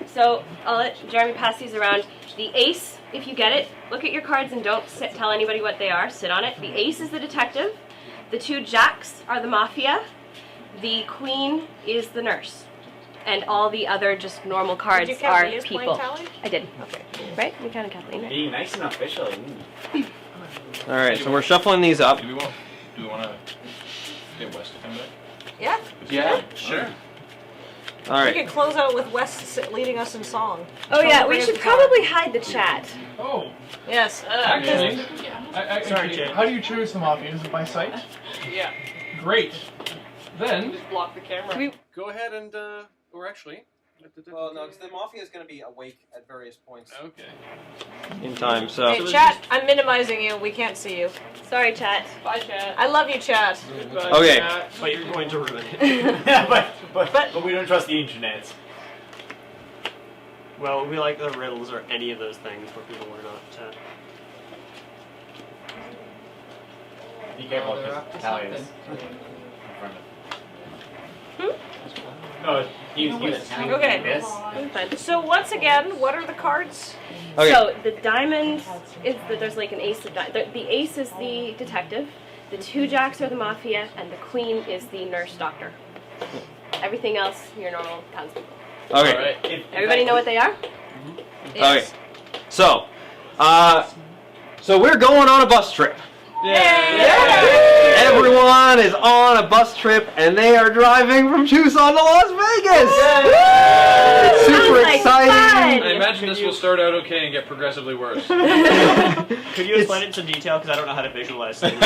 So I'll let Jeremy pass these around. The ace, if you get it, look at your cards and don't tell anybody what they are. Sit on it. The ace is the detective. The 2 jacks are the mafia. The queen is the nurse. And all the other just normal cards are people. I did. Okay. Right? You counted Kathleen, right? Being nice and official. All right, so we're shuffling these up. Do we want to get Wes to come back? Yeah. Yeah, sure. All right. We can close out with Wes leading us in song. Oh yeah, we should probably hide the chat. Oh. Yes. Actually, sorry, Jay. How do you choose the mafia? Is it by sight? Yeah. Great. Then Just block the camera. Go ahead and, or actually... Well, no, because the mafia is going to be awake at various points. Okay. In time, so... Hey, chat, I'm minimizing you. We can't see you. Sorry, chat. Bye, chat. I love you, chat. Goodbye, Okay. chat. But you're going to ruin it. Yeah, but we don't trust the internet. Well, we like the riddles or any of those things where people are not... Be careful, because Talia's in front of No, he was Okay. this. So once again, what are the cards? Okay. So the diamond is that there's like an ace of the ace is the detective, the 2 jacks are the mafia, and the queen is the nurse doctor. Everything else, your normal townspeople. Okay. Right. Everybody know what they are? Yes. Okay. So, so we're going on a bus trip. Yay! Everyone is on a bus trip, and they are driving from Tucson to Las Vegas. It's super Sounds like exciting. I imagine this will start out okay and get progressively worse. Could you explain it in some detail? Because I don't know how to visualize things.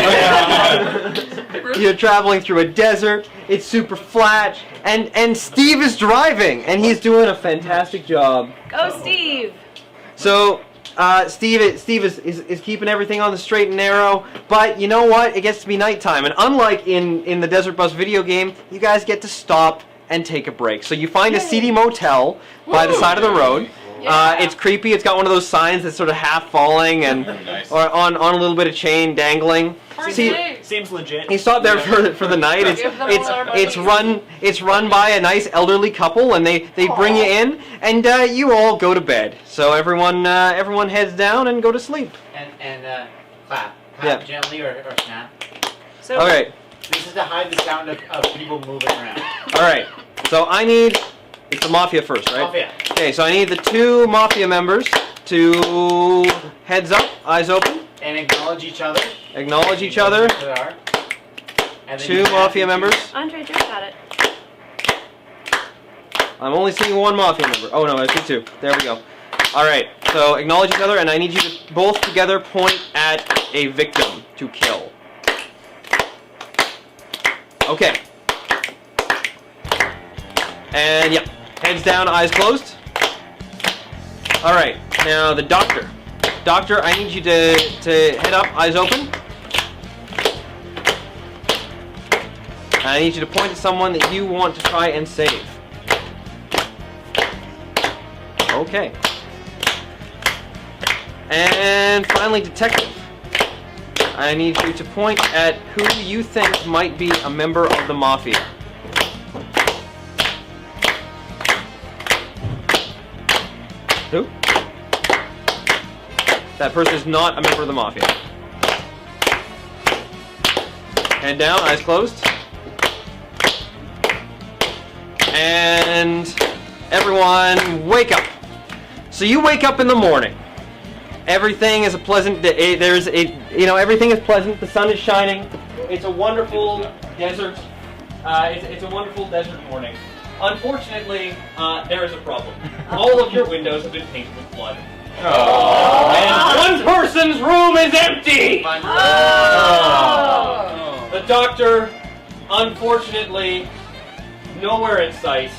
You're traveling through a desert. It's super flat, and Steve is driving, and he's doing a fantastic job. Go, Steve! So, Steve is keeping everything on the straight and narrow, but you know what? It gets to be nighttime, and unlike in the Desert Bus video game, you guys get to stop and take a break. So you find a seedy motel by the side of the road. It's creepy. It's got one of those signs that's sort of half falling and or on a little bit of chain dangling. Seems legit. He stopped there for the night. It's run by a nice elderly couple, and they bring you in, and you all go to bed. So everyone heads down and go to sleep. And clap gently or snap. So All right. This is to hide the sound of people moving around. All right. So I need. It's the mafia first, right? Mafia. Okay. So I need the 2 mafia members to heads up, eyes open, And acknowledge each other. acknowledge each other. And then 2 mafia members. Andre just got it. I'm only seeing 1 mafia member. Oh no, I see 2. There we go. All right. So acknowledge each other, and I need you to both together point at a victim to kill. Okay. And yeah, heads down, eyes closed. All right. Now the doctor. Doctor, I need you to head up, eyes open. I need you to point at someone that you want to try and save. Okay. And finally, detective. I need you to point at who you think might be a member of the mafia. Who? That person is not a member of the mafia. Head down, eyes closed. And everyone wake up. So you wake up in the morning. Everything is a pleasant day. Everything is pleasant. The sun is shining. It's a wonderful desert. It's a wonderful desert morning. Unfortunately, there is a problem. All of your windows have been painted with blood. And one person's room is empty! The doctor, unfortunately, nowhere in sight.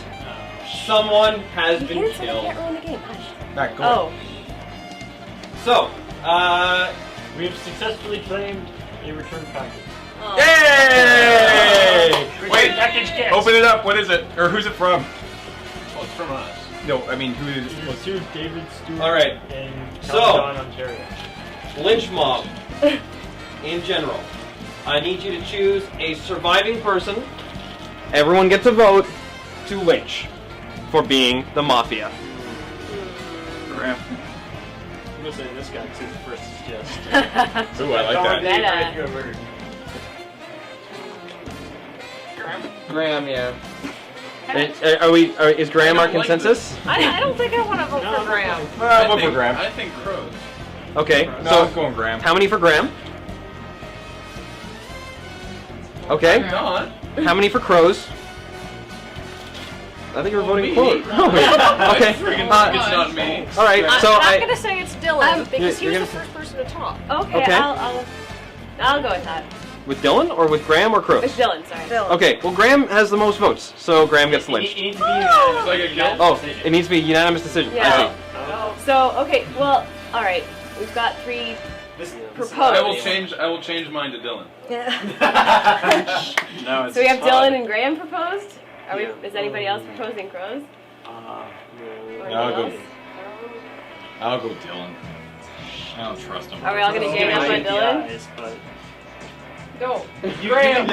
Someone has been killed. Can't ruin the game. Hush. Back, go Oh. So, We have successfully claimed a return package. Yay! Wait, Package gets. open it up. What is it? Or who's it from? Oh, it's from us. No, I mean, who is it? It's to David Stewart All right. in So- Caledon, Ontario. lynch mob, in general. I need you to choose a surviving person. Everyone gets a vote to lynch. for being the Mafia? Graham. I'm gonna say this guy because he's the first to suggest. Ooh, I like that. Meta. Graham, yeah. Is Graham our consensus? I don't think I want to vote for Graham. I'll vote for Graham. I think crows. Okay, No, so I'm going Graham. how many for Graham? Okay, Not. how many for crows? I think we're voting me. crows. Oh, yeah. Okay. Friggin' it's not me. All right, so I'm gonna say it's Dylan because he you're was the gonna- first person to talk. Okay, Okay. I'll go with that. with Dylan or with Graham or crows? With Dylan, sorry. Okay, well Graham has the most votes, so Graham gets It lynched. needs to be unanimous. It's like a guilt. Oh, it needs to be a unanimous decision. I Yeah. see. So, okay, well, all right. We've got 3 proposed. I will change mine to Dylan. No, it's So we have fine. Dylan and Graham proposed. Are we? Yeah. Is anybody else proposing crows? Or No, I'll anyone go- else? I'll go Dylan. I don't trust him. Are we all gonna gang up on Dylan? Eyes, but Go. Graham.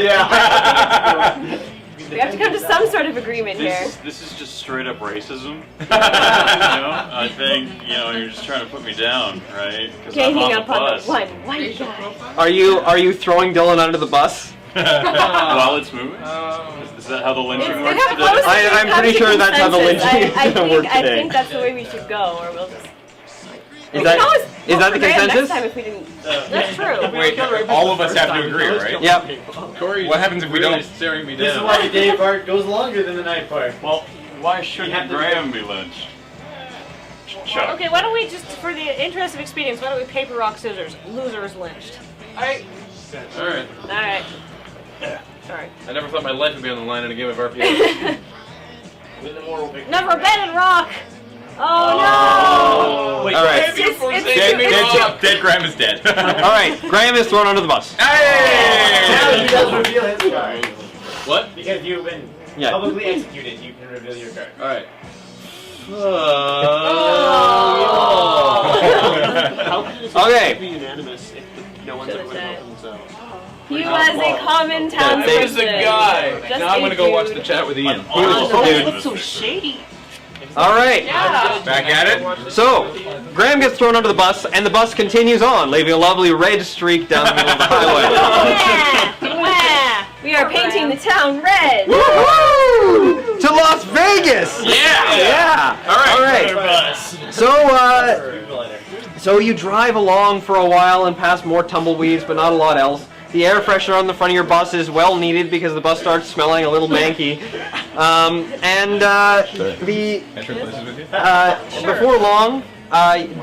We have to come to some sort of agreement here. This is just straight up racism. I think, you're just trying to put me down, right? 'Cause I'm Ganging on up the on bus. the one white guy. Are you throwing Dylan under the bus? While it's moving? Is that how the lynching works today? I'm pretty sure that's how the lynching is gonna work I today. think that's the way we should go, or we'll just. Is that the Graham consensus? Next time if we didn't. That's true. Wait, all of us have to agree, right? Yep. Corey, what happens if we don't? Staring me down. This is why the day part goes longer than the night part. Well, why shouldn't have to- Graham be lynched? Chuck. Okay, why don't we just, for the interest of expedience, why don't we paper, rock, scissors? Loser is lynched. Alright. All right. Sorry. I never thought my life would be on the line in a game of RPA. Never bet in rock. Oh Wait, All right. Dead Graham is dead. All right. Graham is thrown under the bus. Now he Hey! does reveal his card. What? Because you've been Yeah. publicly executed, you can reveal your card. Alright. How can this Okay. be unanimous if no one's ever going to vote themselves? no! He was a common town They- I was the guy. Just Now I'm a gonna go watch dude. the chat with Ian. He was just a dude. That's so shady. All right. Yeah. Back at it? So, Graham gets thrown under the bus, and the bus continues on, leaving a lovely red streak down the middle of the highway. Yeah. We are painting the town red. Woohoo! To Las Vegas! Yeah! Yeah! All right. So you drive along for a while and pass more tumbleweeds, but not a lot else. The air freshener on the front of your bus is well needed because the bus starts smelling a little manky. Before long,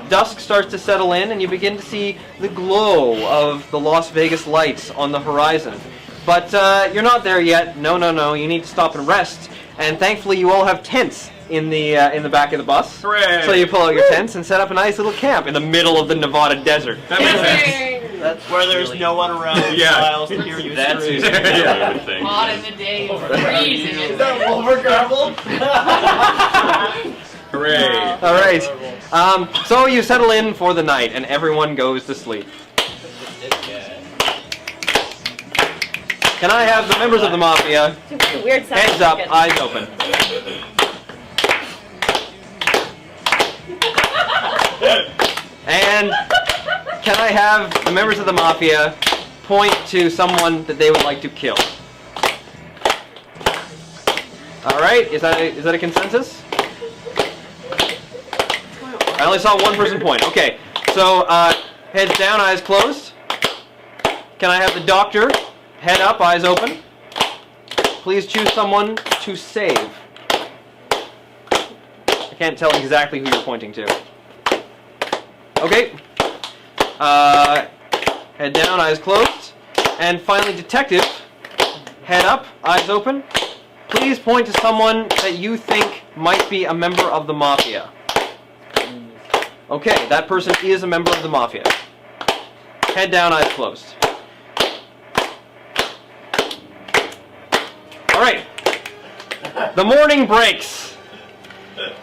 dusk starts to settle in, and you begin to see the glow of the Las Vegas lights on the horizon. But you're not there yet. No. You need to stop and rest. And thankfully, you all have tents in the back of the bus. Hooray! So you pull out your tents and set up a nice little camp in the middle of the Nevada desert. That makes sense. That's where there's no one around. Yeah. Miles to hear you That's scream. exactly what I would think. Hot in the day, freezing in Is that Wolver Garble? Hooray. All right. So you settle in for the night, and everyone goes to sleep. Can I have the members of the Mafia, It's a weird sound. heads up, eyes open? And can I have the members of the Mafia point to someone that they would like to kill? All right, is that a consensus? I only saw one person point. Okay, so heads down, eyes closed. Can I have the doctor? Head up, eyes open. Please choose someone to save. I can't tell exactly who you're pointing to. Okay. Head down, eyes closed. And finally, detective. Head up, eyes open. Please point to someone that you think might be a member of the Mafia. Okay, that person is a member of the Mafia. Head down, eyes closed. All right. The morning breaks.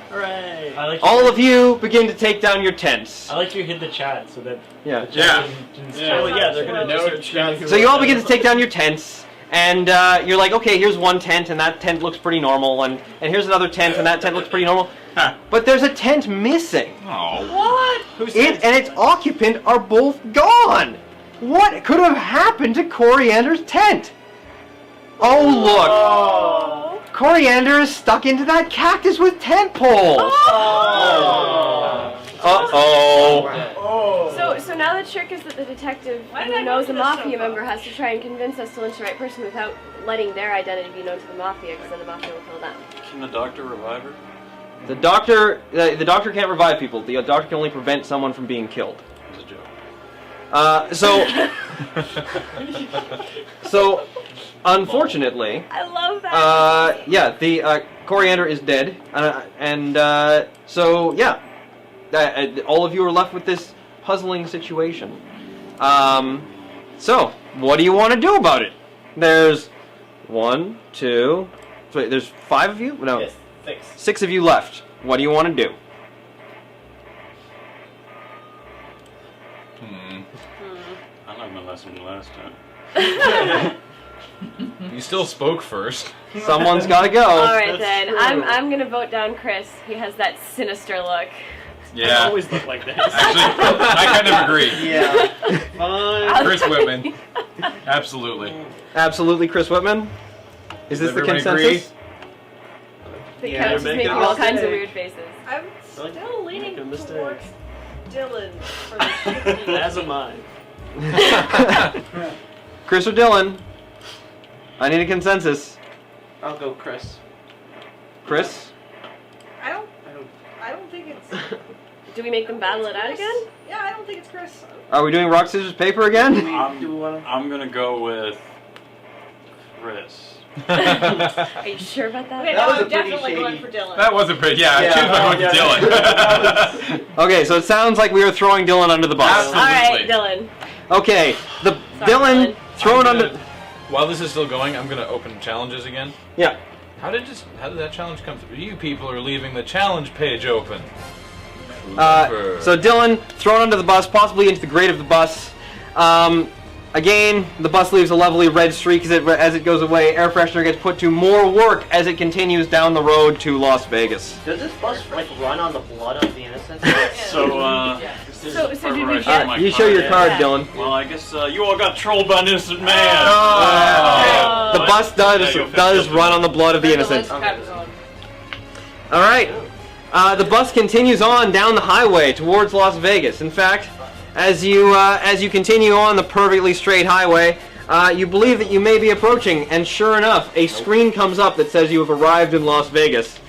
Hooray! All of you begin to take down your tents. I like you hit the chat so that Yeah. Yeah. they're gonna know. So you all begin to take down your tents, And you're like, okay, here's one tent, and that tent looks pretty normal, and here's another tent, and that tent looks pretty normal. But there's a tent missing. Oh. What? It and its occupant are both gone. What could have happened to Coriander's tent? Oh, look. Coriander is stuck into that cactus with tent poles. Uh-oh. So now the trick is that the detective who knows a mafia member has to try and convince us to lynch the right person without letting their identity be known to the mafia, because then the mafia will kill them. Can the doctor revive her? The doctor can't revive people. The doctor can only prevent someone from being killed. It's a joke. So, unfortunately, I love that. yeah, the Coriander is dead, so yeah, all of you are left with this puzzling situation. So, what do you want to do about it? There's 1, 2, 3, there's 5 of you? No. Yes, 6. 6 of you left. What do you want to do? I learned my lesson last time. You still spoke first. Someone's got to go. All right then, I'm gonna vote down Chris. He has that sinister look. Yeah. I always look like this. Actually, I kind of agree. Yeah. Fine. Chris Whitman. Absolutely. Absolutely, Chris Whitman. Is this the Everybody consensus? The Yeah, couch is they're making making a all kinds of mistake. weird faces. I'm still leaning Make a mistake. towards Dylan for the shifty. As am I. Chris or Dylan? I need a consensus. I'll go Chris. Chris? I don't think it's. Do we make them battle it out again? Yeah, I don't think it's Chris. Are we doing rock, scissors, paper again? I'm gonna go with Chris. Are you sure about that? Okay, That now was a I'm pretty definitely going shady- for Dylan. That was a pretty, yeah, Yeah, I choose my vote yeah. to Dylan. Okay, so it sounds like we were throwing Dylan under the bus. Absolutely. All right, Dylan. Okay, the Sorry, Dylan Dylan. thrown I'm under. gonna- While this is still going, I'm going to open challenges again. Yeah. How did that challenge come through? You people are leaving the challenge page open. So Dylan thrown under the bus, possibly into the grate of the bus. Again, the bus leaves a lovely red streak as it goes away. Air freshener gets put to more work as it continues down the road to Las Vegas. Does this bus like run on the blood of the innocent? So, So did we I get- show my You show your card, Yeah. Dylan. Well, I guess you all got trolled by an innocent man. Oh. The bus does run on the blood of the innocent. All right. The bus continues on down the highway towards Las Vegas. In fact, as you continue on the perfectly straight highway, you believe that you may be approaching, and sure enough, a screen comes up that says you have arrived in Las Vegas,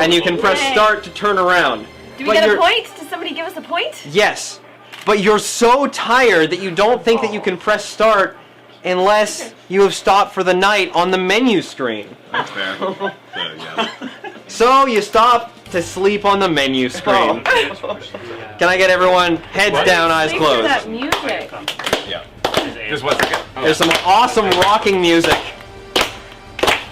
and you can press Yay. start to turn around. Do we But get a you're- point? Does somebody give us a point? Yes, but you're so tired that you don't think that you can press start unless you have stopped for the night on the menu screen. That's fair. Yeah. So you stop to sleep on the menu screen. Can I get everyone heads down, eyes Thanks for closed? that music. Yeah. Just 1 second. There's some awesome rocking music.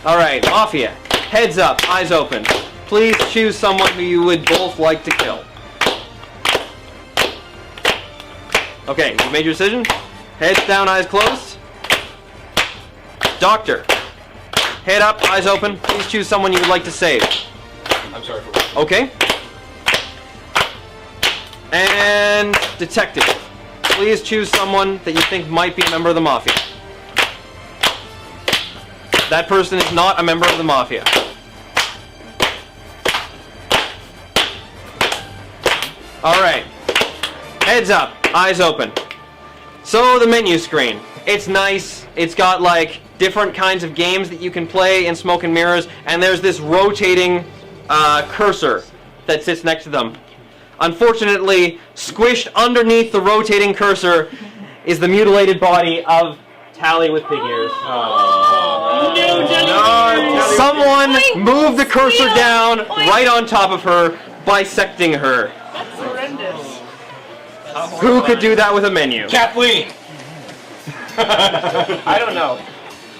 All right, Mafia, heads up, eyes open. Please choose someone who you would both like to kill. Okay, you made your decision? Heads down, eyes closed. Doctor, head up, eyes open. Please choose someone you would like to save. I'm sorry for Okay. And detective, please choose someone that you think might be a member of the Mafia. That person is not a member of the Mafia. All right. Heads up, eyes open. So the menu screen, it's nice. It's got like different kinds of games that you can play in Smoke and Mirrors, and there's this rotating cursor that sits next to them. Unfortunately, squished underneath the rotating cursor is the mutilated body of Tally with pig ears. Someone moved the cursor down right on top of her, bisecting her. That's horrendous. Who could do that with a menu? Kathleen! I don't know.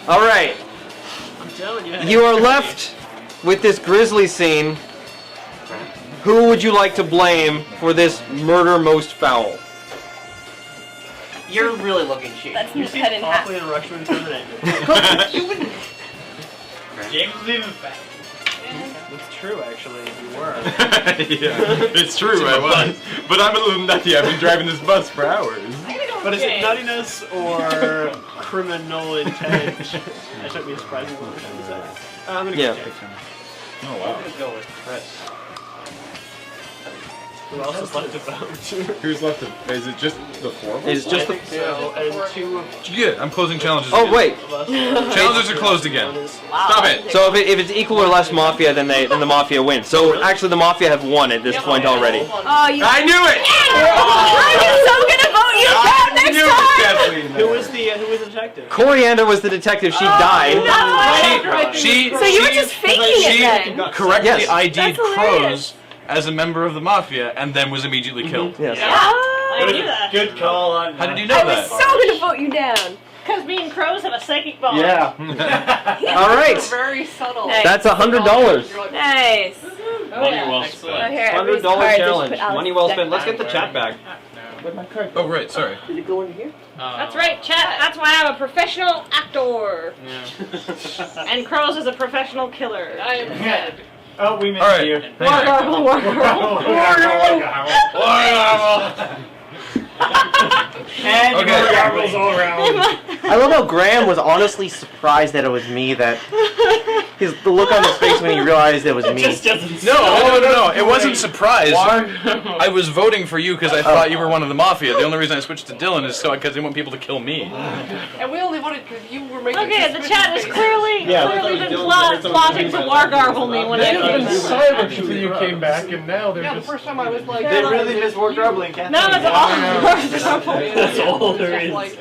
All right, I'm telling you. you are left with this grisly scene. Who would you like to blame for this murder most foul? You're really looking cheap. That's You the seem head in half. awfully in a rush to intimidate me. James was even fast. It's true, actually. You were. Yeah, it's true, I was. But I'm a little nutty. I've been driving this bus for hours. But is it nuttiness or criminal intent? That took me surprisingly long time to say. I'm gonna go James. Oh wow. I'm gonna go with Chris. Who else is left to vote? Who's left? Is it just the four of us? It's just the. So, and two of Good. I'm closing challenges. Oh again. wait. Challenges are closed again. Stop it. So if it's equal or less mafia, then the mafia wins. So actually, the mafia have won at this point already. Oh, you. I knew it! I'm so gonna vote you down next time. who was the detective? Coriander was the detective. She died. She So you were just faking it then. correctly Yes. ID'd That's hilarious. Crows as a member of the mafia and then was immediately killed. Yes. I knew that. Good call on. How did you know I that? was so gonna vote you down. Because me and crows have a psychic bond. Yeah. All right. Very subtle. Nice. That's $100. Nice. Money well Oh, spent. here, everybody's $100 cards, just challenge. put Alex's Money well deck spent. Let's back. get the chat back. Oh, right, sorry. Did it go in here? That's right, chat. That's why I'm a professional actor. And Crows is a professional killer. I am dead. Oh, we missed All right. you. And Okay. more garbles all around. I love how Graham was honestly surprised that it was me. That the look on his face when he realized it was me. Just doesn't No, it wasn't surprise. I was voting for you because I thought you were one of the mafia. The only reason I switched to Dylan is because they want people to kill me. And we only wanted because you were making. Okay, the chat is clearly Yeah, been plotting to wargarble me when I They've came been back. silent until you came back, and now they're Yeah, the just. first time I was like. They really miss more garbling, can't No, they? it's all That's all there is. Like,